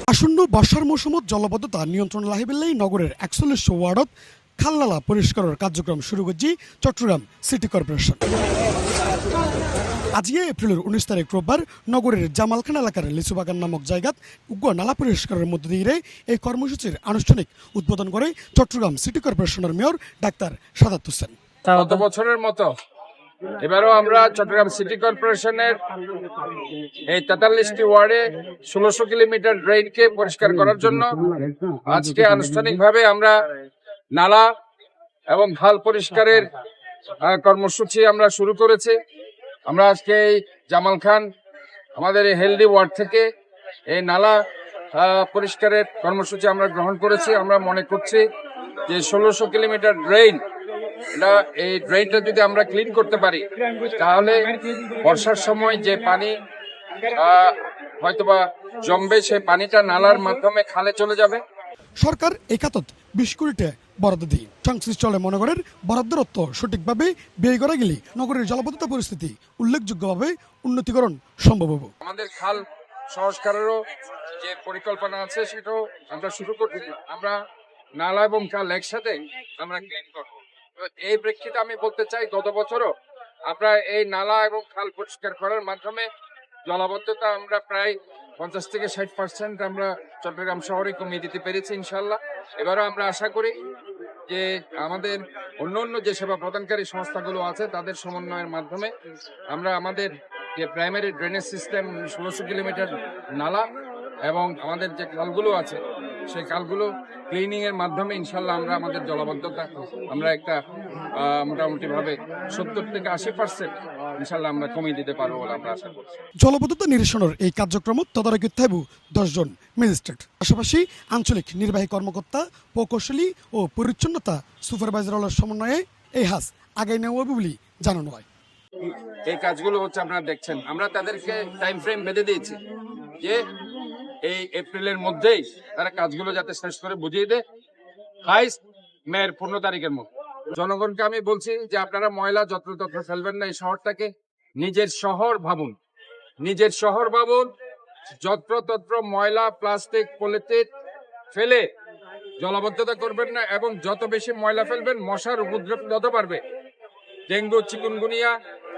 আসন্ন বর্ষার মৌসুমত জলবদ্ধতা নিয়ন্ত্রণ লাহিবেলেই নগরের ৪১ ওয়ার্ডত খালনালা পরিষ্কারের কার্যক্রম শুরু করছে চট্টগ্রাম সিটি কর্পোরেশন। আজিয়ে এপ্রিলের ১৯ তারিখ রোববার নগরের জামালখান এলাকার লিচুবাগান নামক জায়গাত উগ্র নালা পরিষ্কারের মধ্য দিয়ে এই কর্মসূচির আনুষ্ঠানিক উদ্বোধন করে চট্টগ্রাম সিটি কর্পোরেশনের মেয়র ডাক্তার সাদাত হোসেন। গত বছরের মতো এবারও আমরা চট্টগ্রাম সিটি কর্পোরেশনের এই ৪৩টি ওয়ার্ডে ১৬০০ কিলোমিটার ড্রেনকে পরিষ্কার করার জন্য আজকে আনুষ্ঠানিকভাবে আমরা নালা এবং খাল পরিষ্কারের কর্মসূচি আমরা শুরু করেছি। আমরা আজকে এই জামাল খান আমাদের এই হেলদি ওয়ার্ড থেকে এই নালা পরিষ্কারের কর্মসূচি আমরা গ্রহণ করেছি। আমরা মনে করছি যে ১৬০০ কিলোমিটার ড্রেন, এই ড্রেনটা যদি আমরা ক্লিন করতে পারি তাহলে বর্ষার সময় যে পানি হয়তোবা জমবে সেই পানিটা নালার মাধ্যমে খালে চলে যাবে। সরকার এই খাতত ২০ কোটি টাকা বরাদ্দ দিয়ে সংশ্লিষ্ট মহানগরের বরাদ্দের অর্থ সঠিকভাবে ব্যয় করা গেলে নগরের জলবদ্ধতা পরিস্থিতি উল্লেখযোগ্যভাবে উন্নতিকরণ সম্ভব হবে। আমাদের খাল সংস্কারেরও যে পরিকল্পনা আছে সেটাও আমরা শুরু করছি। আমরা নালা এবং খাল একসাথে আমরা ক্লিন করব। এই প্রেক্ষিতে আমি বলতে চাই, গত বছরও আমরা এই নালা এবং খাল পরিষ্কার করার মাধ্যমে জলাবদ্ধতা আমরা প্রায় ৫০ থেকে ৬০% আমরা চট্টগ্রাম শহরে কমিয়ে দিতে পেরেছি ইনশাল্লাহ। এবারও আমরা আশা করি যে আমাদের অন্য যে সেবা প্রদানকারী সংস্থাগুলো আছে তাদের সমন্বয়ের মাধ্যমে আমরা আমাদের যে প্রাইমারি ড্রেনেজ সিস্টেম ১৬০০ কিলোমিটার নালা এবং আমাদের যে খালগুলো আছে সেই খালগুলো ক্লিনিং এর মাধ্যমে ইনশাল্লাহ আমরা আমাদের জলাবদ্ধতা আমরা একটা মোটামুটিভাবে ৭০ থেকে ৮০% ইনশাল্লাহ আমরা কমিয়ে দিতে পারবো বলে আমরা আশা করছি। জলবদ্ধতা নিরসনের এই কার্যক্রম তদারকি থাকব ১০ জন ম্যাজিস্ট্রেট, পাশাপাশি আঞ্চলিক নির্বাহী কর্মকর্তা, প্রকৌশলী ও পরিচ্ছন্নতা সুপারভাইজারের সমন্বয়ে এই হাজ আগাই নেওয়া হবে বলে জানানো হয়। এই কাজগুলো হচ্ছে আপনারা দেখছেন, আমরা তাদেরকে টাইম ফ্রেম বেঁধে দিয়েছি যে এই এপ্রিলের মধ্যেই তারা কাজগুলো যাতে শেষ করে বুঝিয়ে দেয়, হাইস্ট মেয়ের ১৫ তারিখের মধ্যে। জনগণকে আমি বলছি যে আপনারা ময়লা যত্রতত্র ফেলবেন না। এই শহরটাকে নিজের শহর ভাবুন, নিজের শহর ভাবুন। যত্রতত্র ময়লা, প্লাস্টিক, পলিথিন ফেলে জলাবদ্ধতা করবেন না, এবং যত বেশি ময়লা ফেলবেন মশার উপদ্রব তত বাড়বে। ডেঙ্গু, চিকুনগুনিয়া,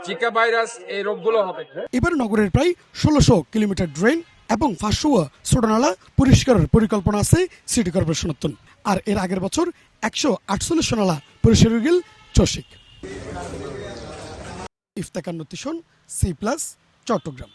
জিকা ভাইরাস এই রোগগুলো হবে। এবার নগরের প্রায় ১৬০০ কিলোমিটার ড্রেন এবং ৫০০ ছোট নালা পরিষ্কারের পরিকল্পনা আছে সিটি কর্পোরেশনের। আর এর আগের বছর ১৪৮ নালা পরিষ্কার হয়ে গেল চসিক। ইফতেখার নতিশন, C+ চট্টগ্রাম।